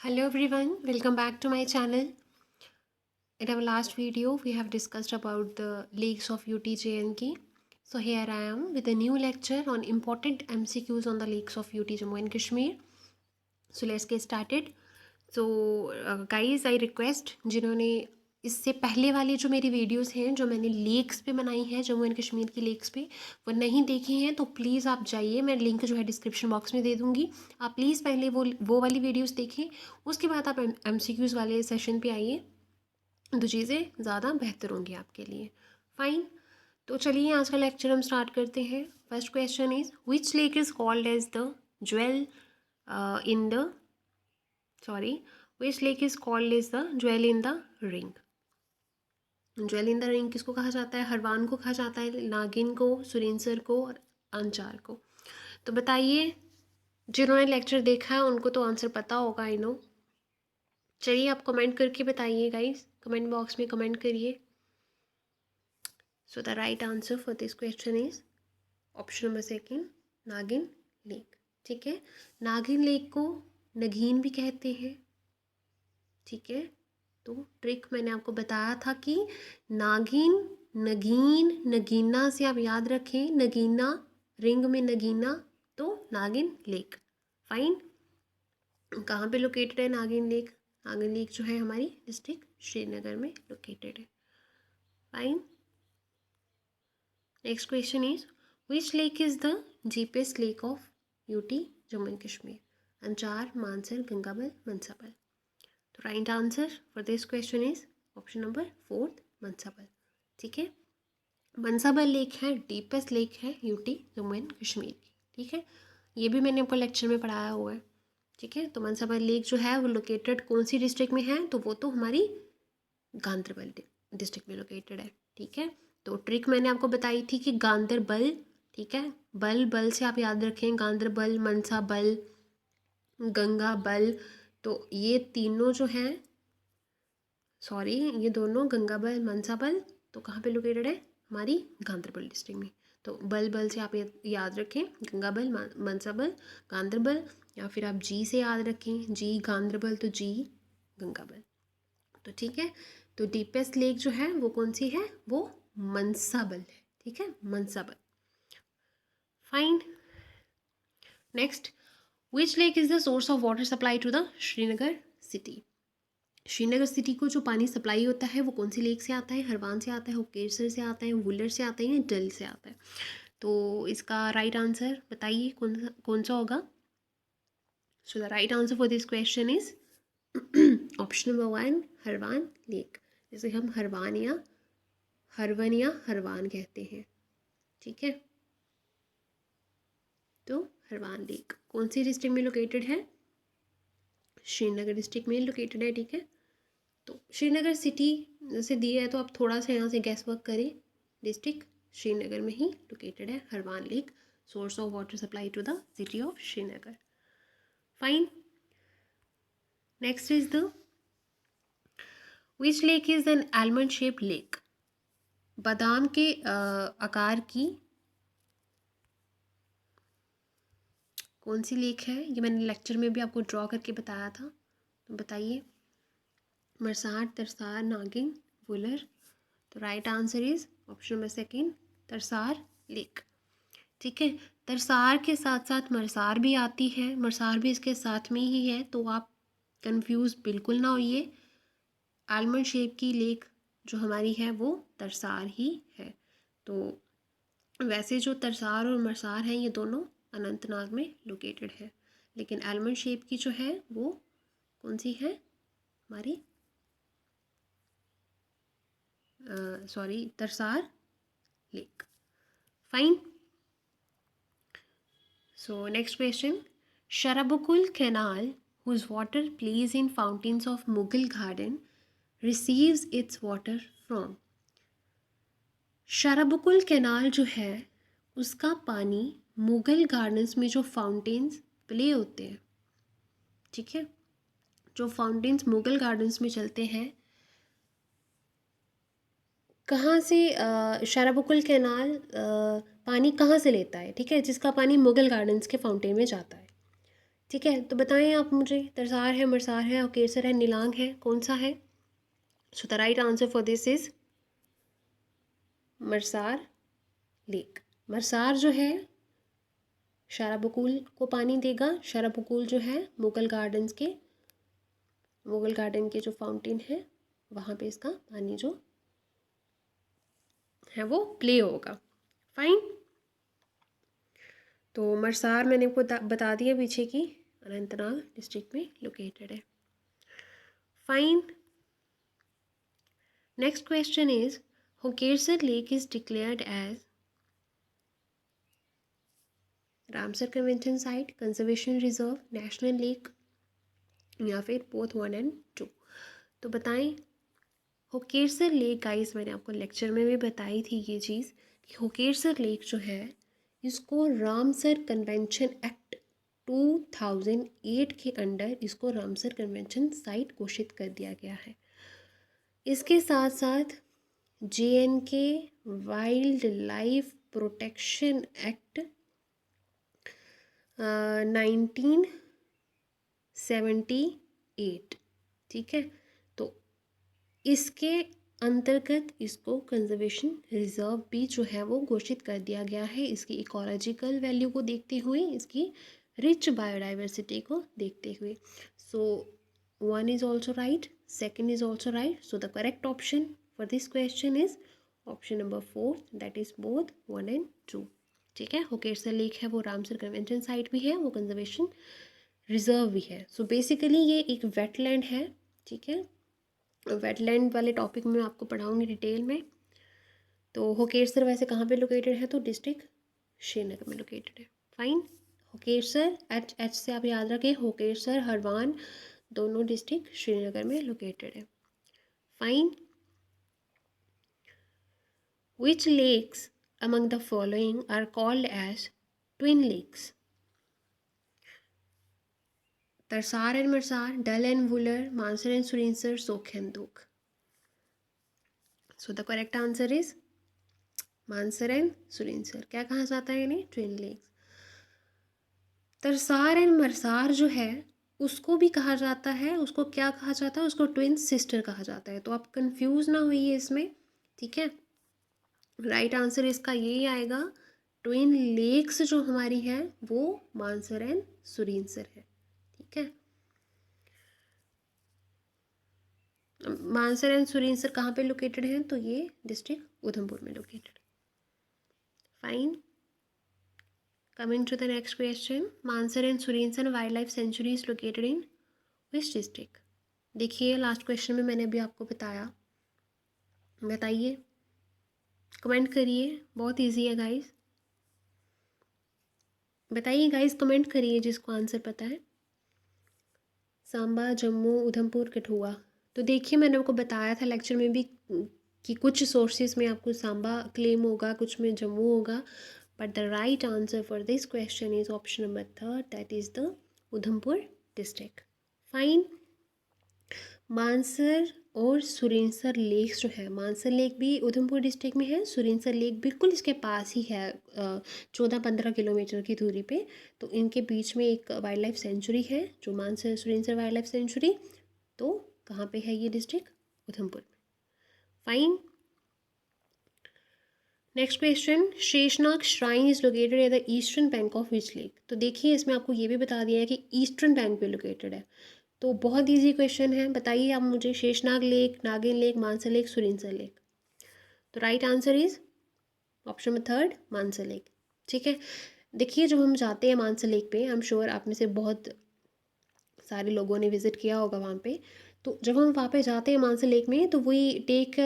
Hello everyone, welcome back to my channel. In our last video, we have discussed about the lakes of UT-JNK. So here I am with a new lecture on important MCQs on the lakes of UT Jammu and Kashmir. So let's get started. So guys, I request जिन्होंने इससे पहले वाली जो मेरी videos हैं जो मैंने lakes पे बनाई हैं जम्मू एंड कश्मीर की लेक्स पे वो नहीं देखी हैं तो प्लीज़ आप जाइए, मैं लिंक जो है डिस्क्रिप्शन बॉक्स में दे दूँगी। आप प्लीज़ पहले वो वाली वीडियोस देखें, उसके बाद आप MCQs वाले सेशन पे आइए, तो चीज़ें ज़्यादा बेहतर होंगी आपके लिए। फाइन, तो चलिए आज का लेक्चर हम स्टार्ट करते हैं। First question is which lake is called as the jewel in the which lake is called as the jewel in the ring. Jewel in the ring किसको कहा जाता है? हरवान को कहा जाता है, नागिन को, सुरेंसर को और अंचार को। तो बताइए, जिन्होंने लेक्चर देखा है उनको तो आंसर पता होगा, आई नो। चलिए आप कमेंट करके बताइए गाइस, कमेंट बॉक्स में कमेंट करिए। सो the right answer for this question is option number second, नागिन लेक। ठीक है, नागिन लेक को नगीन भी कहते हैं। ठीक है, तो ट्रिक मैंने आपको बताया था कि नागिन, नगीन, नगीना से आप याद रखें, नगीना, रिंग में नगीना, तो नागिन लेक। फाइन, कहाँ पे लोकेटेड है नागिन लेक? नागिन लेक जो है हमारी डिस्ट्रिक्ट श्रीनगर में लोकेटेड है। Fine, next question is which lake is the deepest lake of UT Jammu and Kashmir? Anchar, Mansar, Gangbal, Manasbal. तो right answer for this question is option number fourth, Manasbal. ठीक है, मनसाबल लेक है, डीपेस्ट लेक है यूटी जम्मू एंड कश्मीर की। ठीक है, ये भी मैंने आपको लेक्चर में पढ़ाया हुआ है। ठीक है, तो मनसाबल लेक जो है वो लोकेटेड कौन सी डिस्ट्रिक्ट में है? तो वो तो हमारी गांदरबल डिस्ट्रिक्ट में लोकेटेड है। ठीक है, तो ट्रिक मैंने आपको बताई थी कि गांदरबल, ठीक है, बल से आप याद रखें, गांदरबल, मनसाबल, गंगाबल। तो ये तीनों जो हैं, ये दोनों गंगाबल, मनसाबल, तो कहाँ पे लोकेटेड है? हमारी गांदरबल डिस्ट्रिक्ट में। तो बल से आप याद रखें, गंगाबल, मनसाबल, गांदरबल, या फिर आप जी से याद रखें, जी गांदरबल तो जी गंगाबल। तो ठीक है, तो डीपेस्ट लेक जो है वो कौन सी है? वो मनसाबल है। ठीक है, Manasbal. Fine, next, which lake is the source of water supply to the Srinagar city? Srinagar city को जो पानी सप्लाई होता है वो कौन सी लेक से आता है? हरवान से आता है, हुक्केसर से आता है, वुलर से आता है या डल से आता है? तो इसका राइट आंसर बताइए कौन सा होगा? सो the right answer for this question is option number one, Harwan lake, जिसे हम हरवान या हरवान कहते हैं। ठीक है, तो हरवान लेक कौन सी डिस्ट्रिक्ट में लोकेटेड है? श्रीनगर डिस्ट्रिक्ट में लोकेटेड है। ठीक है, तो श्रीनगर सिटी जैसे दिया है तो आप थोड़ा सा यहाँ से गैस वर्क करें, डिस्ट्रिक्ट श्रीनगर में ही लोकेटेड है Harwan lake, source of water supply to the city of Srinagar. Fine, next is the which lake is an almond shape lake? बादाम के आकार की कौन सी लेक है? ये मैंने लेक्चर में भी आपको ड्रॉ करके बताया था, तो बताइए। मरसार, तरसार, नागिन, वुलर। तो right answer is option number second, Tarsar lake. ठीक है, तरसार के साथ साथ मरसार भी आती है, मरसार भी इसके साथ में ही है, तो आप कंफ्यूज बिल्कुल ना होइए। आलमंड शेप की लेक जो हमारी है वो तरसार ही है। तो वैसे जो तरसार और मरसार हैं ये दोनों अनंतनाग में लोकेटेड है, लेकिन आलमंड शेप की जो है वो कौन सी है? हमारी Tarsar lake. Fine, so next question, Sharabukul canal whose water plays in fountains of Mughal garden receives its water from? Sharabukul canal जो है उसका पानी मुगल गार्डन्स में जो फाउंटेन्स प्ले होते हैं, ठीक है, जो फाउंटेन्स मुगल गार्डन्स में चलते हैं, कहाँ से शराबुकुल कैनाल पानी कहाँ से लेता है? ठीक है, जिसका पानी मुगल गार्डन्स के फाउंटेन में जाता है। ठीक है, तो बताएं आप मुझे, तरसार है, मरसार है, होकेसर है, नीलांग है, कौन सा है? So the right answer for this is Marsar lake. Marsar जो है शाराबुकुल को पानी देगा। शाराबुकुल जो है मुगल गार्डन के जो फाउंटेन है वहाँ पे इसका पानी जो है वो प्ले होगा। फाइन। तो मरसार मैंने आपको बता दिया पीछे की, अनंतनाग डिस्ट्रिक्ट में लोकेटेड है। Fine. Next question is Hokersar lake is declared as Ramsar convention site, conservation reserve, national lake, या फिर बोथ 1 and 2। तो बताएं होकेसर लेक गाइस, मैंने आपको लेक्चर में भी बताई थी ये चीज़ कि होकेसर लेक जो है इसको रामसर कन्वेंशन एक्ट 2008 के अंडर इसको रामसर कन्वेंशन साइट घोषित कर दिया गया है। इसके साथ साथ JNK wild life protection act 1978, ठीक है, तो इसके अंतर्गत इसको कंजर्वेशन रिजर्व भी जो है वो घोषित कर दिया गया है, इसकी इकोलॉजिकल वैल्यू को देखते हुए, इसकी रिच बायोडाइवर्सिटी को देखते हुए। सो 1 is also right, 2 is also right. So the correct option for this question is option number 4, that is both 1 and 2। ठीक है, होकेसर लेक है वो रामसर कन्वेंशन साइट भी है, वो कंजर्वेशन रिजर्व भी है। सो बेसिकली ये एक वेटलैंड है। ठीक है, वेटलैंड वाले टॉपिक में आपको पढ़ाऊंगी डिटेल में। तो होकेसर वैसे कहाँ पे लोकेटेड है? तो डिस्ट्रिक्ट श्रीनगर में लोकेटेड है। फाइन। होकेसर एच से आप याद रखें, होकेसर हरवान दोनों डिस्ट्रिक्ट श्रीनगर में लोकेटेड है। Fine. Which lakes among the following are called as twin lakes? Tarsar and Marsar, Dal and Wular, Mansar and Surinsar, Sokh and Dukh. So the correct answer is Mansar and Surinsar. क्या कहा जाता है इन्हें? Twin lakes. Tarsar and Marsar जो है उसको भी कहा जाता है, उसको क्या कहा जाता है? उसको ट्विन सिस्टर कहा जाता है। तो आप कंफ्यूज ना होइए इसमें, ठीक है। राइट आंसर इसका यही आएगा, ट्विन लेक्स जो हमारी है वो मानसर एंड सुरिंसर है। ठीक है, मानसर एंड सुरिंसर कहाँ पे लोकेटेड हैं? तो ये डिस्ट्रिक्ट उधमपुर में located. Fine. Coming to the next question, Mansar and Surinsar wildlife sanctuary is located in which district? देखिए लास्ट क्वेश्चन में मैंने अभी आपको बताया, बताइए, कमेंट करिए, बहुत इजी है गाइस। बताइए गाइस, कमेंट करिए जिसको आंसर पता है। सांबा, जम्मू, उधमपुर, कठुआ। तो देखिए मैंने आपको बताया था लेक्चर में भी कि कुछ सोर्सेज में आपको सांबा क्लेम होगा, कुछ में जम्मू होगा, but the right answer for this question is option number 3, that is the Udhampur district. Fine. Mansar और सुरिंसर लेक्स जो है, मानसर लेक भी उधमपुर डिस्ट्रिक्ट में है, सुरिंसर लेक बिल्कुल इसके पास ही है, 14-15 किलोमीटर की दूरी पे। तो इनके बीच में एक वाइल्ड लाइफ सेंचुरी है जो Mansar Surinsar wildlife century. तो कहाँ पे है ये डिस्ट्रिक्ट? उधमपुर में। Fine. Next question, Sheshnag shrine is located at the eastern bank of which lake? तो देखिए इसमें आपको ये भी बता दिया है कि ईस्टर्न बैंक पे लोकेटेड है। तो बहुत इजी क्वेश्चन है, बताइए आप मुझे, Sheshnag lake, Nagin lake, Mansar lake, Surinsar lake. तो right answer is option number 3, Mansar lake. ठीक है, देखिए जब हम जाते हैं मानसर लेक पे, आई एम श्योर आप में से बहुत सारे लोगों ने विजिट किया होगा वहाँ पे। तो जब हम वहाँ पे जाते हैं मानसर लेक में, तो वही टेक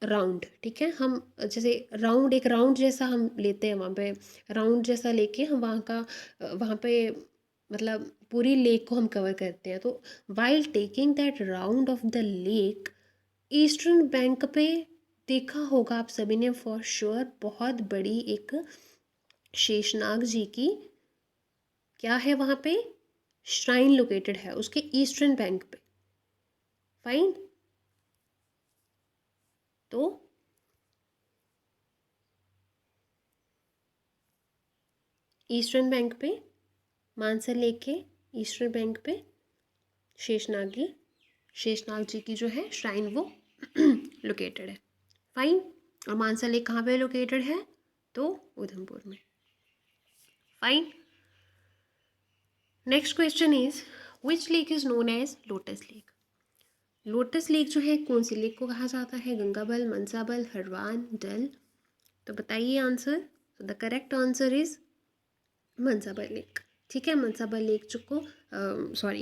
राउंड, ठीक है, हम जैसे राउंड, एक राउंड जैसा हम लेते हैं वहाँ पे, राउंड जैसा लेके हम वहाँ पे मतलब पूरी लेक को हम कवर करते हैं। तो while taking that round of the lake, eastern bank पे देखा होगा आप सभी ने फॉर श्योर, बहुत बड़ी एक शेषनाग जी की क्या है वहाँ पे, श्राइन लोकेटेड है उसके ईस्टर्न बैंक पे। फाइन। तो ईस्टर्न बैंक पे मानसर लेक के ईस्टर्न बैंक पे शेषनाग जी की जो है श्राइन वो लोकेटेड है। फाइन। और मानसर लेक कहाँ पे लोकेटेड है? तो उधमपुर में। Fine. Next question is which lake is known as lotus lake. Lotus lake जो है कौन सी लेक को कहा जाता है? गंगाबल, मनसाबल, हरवान, डल। तो बताइए answer. The correct answer is Manasbal lake. ठीक है, मनसाबल लेक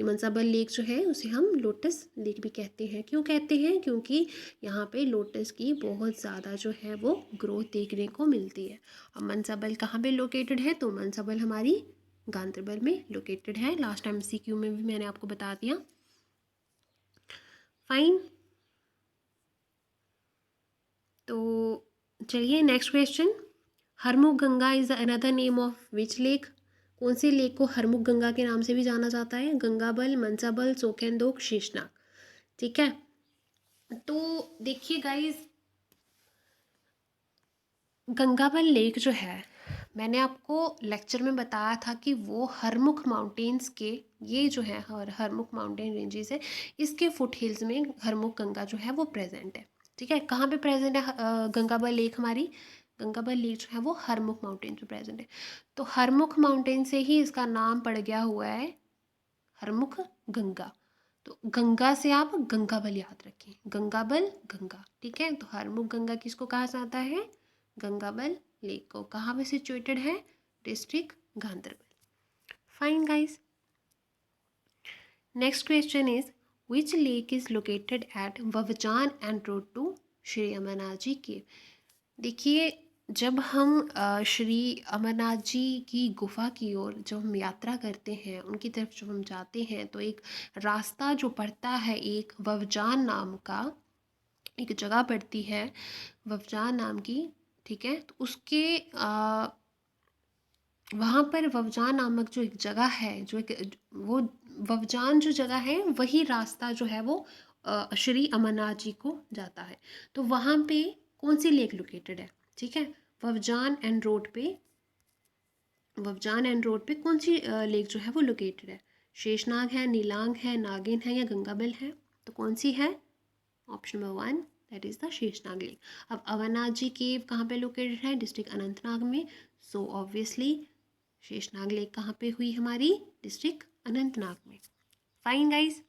मनसाबल लेक जो है उसे हम लोटस लेक भी कहते हैं। क्यों कहते हैं? क्योंकि यहाँ पे लोटस की बहुत ज़्यादा जो है वो ग्रोथ देखने को मिलती है। अब मनसाबल कहाँ पे लोकेटेड है? तो मनसाबल हमारी गांधरबल में लोकेटेड है। लास्ट टाइम MCQ में भी मैंने आपको बता दिया। फाइन। तो चलिए next question. Harmukh Ganga is another name of which lake. कौन सी लेक को हरमुख गंगा के नाम से भी जाना जाता है? गंगाबल, मनसाबल, सोखेंदोक, शेषनाग। ठीक है, तो देखिए गाइस, गंगाबल लेक जो है मैंने आपको लेक्चर में बताया था कि वो हरमुख माउंटेन्स के, ये जो है हरमुख माउंटेन रेंजेस है, इसके फुट हिल्स में हरमुख गंगा जो है वो प्रेजेंट है। ठीक है, कहाँ पे प्रेजेंट है गंगाबल लेक हमारी? गंगाबल लेक जो है वो हरमुख माउंटेन पे प्रेजेंट है। तो हरमुख माउंटेन से ही इसका नाम पड़ गया हुआ है हरमुख गंगा। तो गंगा से आप गंगाबल याद रखें, गंगाबल गंगा। ठीक है, तो हरमुख गंगा किसको कहा जाता है? गंगाबल लेक को। कहाँ पे सिचुएटेड है? District Ganderbal. Fine guys. Next question is which lake is located at Wawjan and road to Shri Amarnath ji cave. देखिए, जब हम श्री अमरनाथ जी की गुफा की ओर जब हम यात्रा करते हैं, उनकी तरफ जब हम जाते हैं, तो एक रास्ता जो पड़ता है, एक ववजान नाम का एक जगह पड़ती है, ववजान नाम की। ठीक है, तो उसके वहाँ पर ववजान नामक जो एक जगह है, जो एक वो ववजान जो जगह है, वही रास्ता जो है वो श्री अमरनाथ जी को जाता है। तो वहाँ पे कौन सी लेक लोकेटेड है? ठीक है, ववजान एंड रोड पे कौन सी लेक जो है वो लोकेटेड है? शेषनाग है, नीलांग है, नागिन है या गंगाबल है? तो कौन सी है? Option number 1 that is the Sheshnag lake. अब अमरनाथ जी केव कहाँ पे लोकेटेड है? डिस्ट्रिक्ट अनंतनाग में। सो ऑब्वियसली शेषनाग लेक कहाँ पे हुई हमारी? डिस्ट्रिक्ट अनंतनाग में। Fine guys.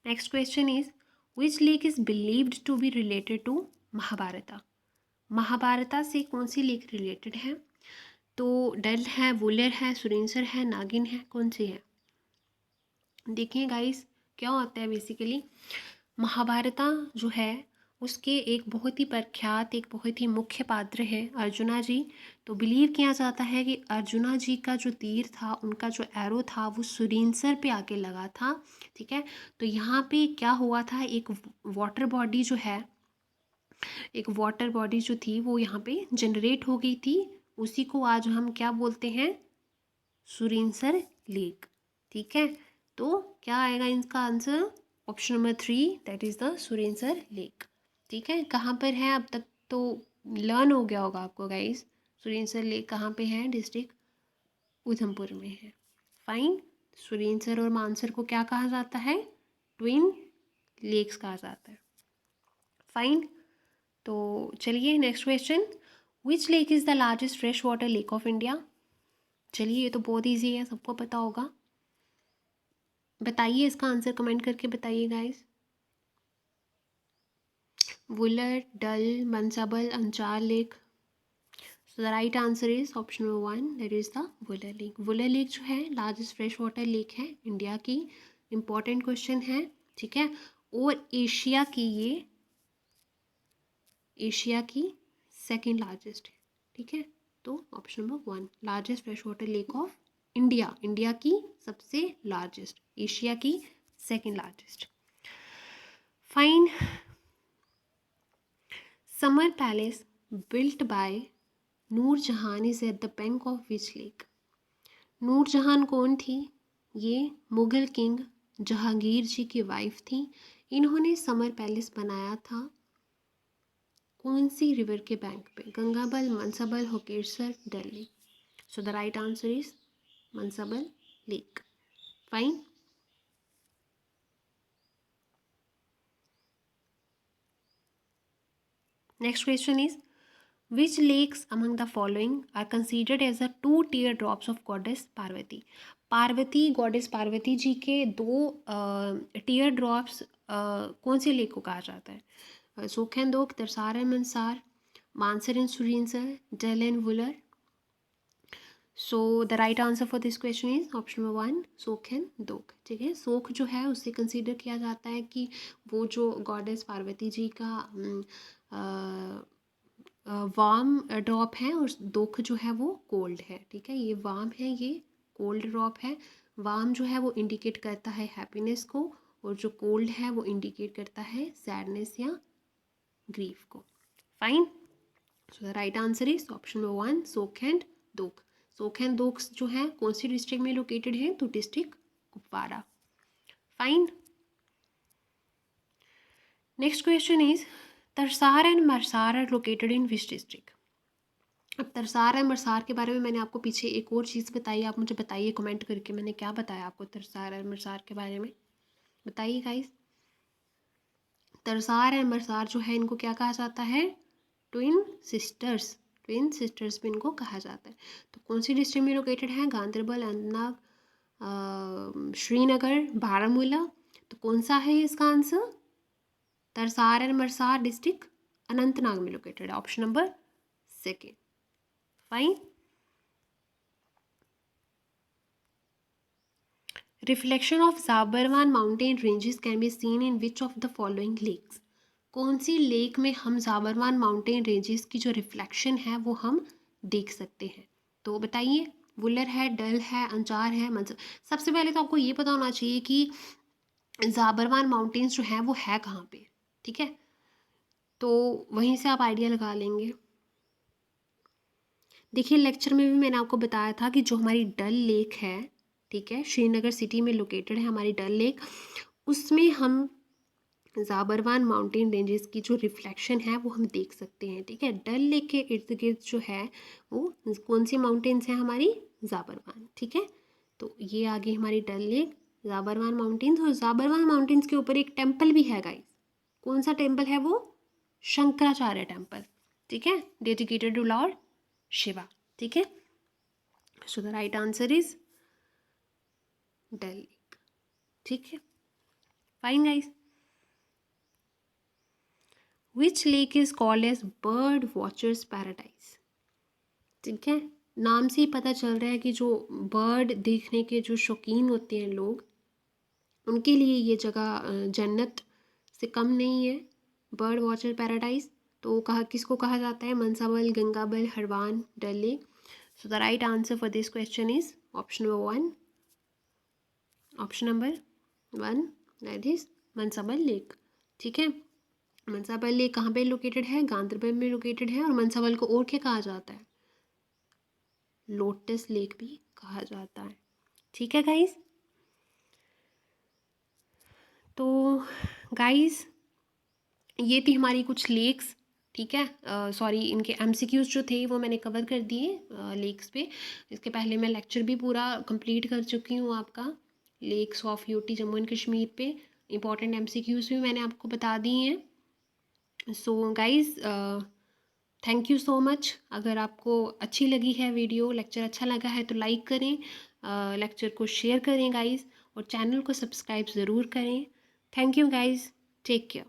Next question is which lake is believed to be related to Mahabharata. Mahabharata से कौन सी लेक रिलेटेड है? तो डल है, वुलर है, सुरेंसर है, नागिन है, कौन सी है? देखिए गाइस, क्या होता है बेसिकली, महाभारता जो है उसके एक बहुत ही प्रख्यात, एक बहुत ही मुख्य पात्र हैं अर्जुना जी। तो बिलीव किया जाता है कि अर्जुना जी का जो तीर था, उनका जो एरो था, वो सुरेंसर पे आके लगा था। ठीक है, तो यहाँ पे क्या हुआ था, एक वाटर बॉडी जो है, एक वाटर बॉडी जो थी वो यहाँ पे जनरेट हो गई थी। उसी को आज हम क्या बोलते हैं? सुरेंसर लेक। ठीक है, तो क्या आएगा इनका answer? Option number 3 that is the Surinsar lake. ठीक है, कहाँ पर है? अब तक तो लर्न हो गया होगा आपको गाइस, सुरेंसर लेक कहाँ पे है? डिस्ट्रिक्ट उधमपुर में है। फाइन। सुरेंसर और मानसर को क्या कहा जाता है? ट्विन लेक्स कहा जाता है। फाइन। तो चलिए next question. Which lake is the largest fresh water lake of India. चलिए, ये तो बहुत ईजी है, सबको पता होगा। बताइए इसका आंसर कमेंट करके बताइए guys. Wular, Dal, Manasbal, Anchar lake. So the right answer is option number 1 that is the Wular lake. Wular lake जो है लार्जेस्ट फ्रेश वाटर लेक है इंडिया की। इंपॉर्टेंट क्वेश्चन है। ठीक है, और एशिया की सेकेंड लार्जेस्ट है। ठीक है, तो option number 1 largest fresh water lake of India, India की सबसे लार्जेस्ट, एशिया की second largest. Fine. Summer palace built by Nurjahan is at the bank of which lake। Nurjahan कौन थी? ये मुगल किंग जहांगीर जी की वाइफ थी। इन्होंने समर पैलेस बनाया था कौन सी रिवर के बैंक पे? Gangbal, Manasbal, Hokersar, Delhi. So the right answer is Mansabal Lake. Fine. Next question is, which lakes among the following are considered as the two teardrops of goddess Parvati? Parvati, goddess Parvati ji के दो tier drops कौन से lake को कहा जाता है? Sokhendok, Tarsar and Mansar, Mansar and Surinsar, Dal and Wular. So the right answer for this question is option number 1, Sokhendok. ठीक है, सोख जो है उससे कंसीडर किया जाता है कि वो जो गॉडेस पार्वती जी का वार्म ड्रॉप है और दोख जो है वो कोल्ड है. ठीक है, ये वार्म है, ये कोल्ड ड्रॉप है. वार्म जो है वो इंडिकेट करता है हैप्पीनेस को और जो कोल्ड है वो इंडिकेट करता है सैडनेस या ग्रीफ को. Fine. So the right answer is option number 1, सोख एंड दोख. सोख एंड दोख जो है कौन सी डिस्ट्रिक्ट में लोकेटेड है? तो district Kupwara. Fine. Next question is, Tarsar and Marsar are located in which district? अब तरसार एंड मरसार के बारे में मैंने आपको पीछे एक और चीज़ बताई. आप मुझे बताइए कमेंट करके, मैंने क्या बताया आपको तरसार एंड मरसार के बारे में? बताइए गाइस. तरसार एंड मरसार जो है इनको क्या कहा जाता है? Twin sisters. ट्विन सिस्टर्स भी इनको कहा जाता है. तो कौन सी डिस्ट्रिक्ट में लोकेटेड है? गांधरबल, अनंतनाग, श्रीनगर, बारामूला. तो कौन सा है इसका answer? Tarsar and Marsar district Anantnag में लोकेटेड है. Option number 2. Fine. Reflection of Zabarwan mountain ranges can be seen in which of the following lakes? कौन सी लेक में हम जाबरवान माउंटेन रेंजेस की जो रिफ्लेक्शन है वो हम देख सकते हैं? तो बताइए. वुलर है, डल है, अंजार है, मंजर. सबसे पहले तो आपको ये पता होना चाहिए कि जाबरवान माउंटेन्स जो हैं वो है कहाँ पे. ठीक है, तो वहीं से आप आइडिया लगा लेंगे. देखिए, लेक्चर में भी मैंने आपको बताया था कि जो हमारी डल लेक है, ठीक है, श्रीनगर सिटी में लोकेटेड है हमारी डल लेक, उसमें हम जाबरवान माउंटेन रेंजेस की जो रिफ्लेक्शन है वो हम देख सकते हैं. ठीक है, डल लेक के इर्द गिर्द जो है वो कौन सी माउंटेन्स हैं? हमारी जाबरवान. ठीक है, तो ये आ गई हमारी डल लेक, जाबरवान माउंटेन्स. और जाबरवान माउंटेन्स के ऊपर एक टेम्पल भी है गाइस. कौन सा टेम्पल है वो? शंकराचार्य टेम्पल. ठीक है, डेडिकेटेड टू लॉर्ड शिवा. ठीक है, so the right answer is Dal lake. ठीक है, fine guys. Which lake is called as bird watchers paradise? ठीक है, नाम से ही पता चल रहा है कि जो बर्ड देखने के जो शौकीन होते हैं लोग, उनके लिए ये जगह जन्नत से कम नहीं है. Bird watcher paradise. तो कहा किसको कहा जाता है? Manasbal, Gangbal, Harwan, Dal lake. So the right answer for this question is option number 1. Option number 1 that is Manasbal lake. ठीक है, मनसाबल लेक कहाँ पे लोकेटेड है? गांधरबल में लोकेटेड है. और मनसाबल को और क्या कहा जाता है? लोटस लेक भी कहा जाता है. ठीक है गाइस, तो गाइस ये थी हमारी कुछ लेक्स. ठीक है, सॉरी, इनके एमसीक्यूज जो थे वो मैंने कवर कर दिए लेक्स पे. इसके पहले मैं लेक्चर भी पूरा कंप्लीट कर चुकी हूँ आपका lakes of UT Jammu and Kashmir पे. इंपॉर्टेंट एमसीक्यूज भी मैंने आपको बता दिए हैं. So guys, thank you so much. अगर आपको अच्छी लगी है वीडियो, लेक्चर अच्छा लगा है तो लाइक करें, लेक्चर को शेयर करें गाइस, और चैनल को सब्सक्राइब ज़रूर करें. Thank you guys, take care.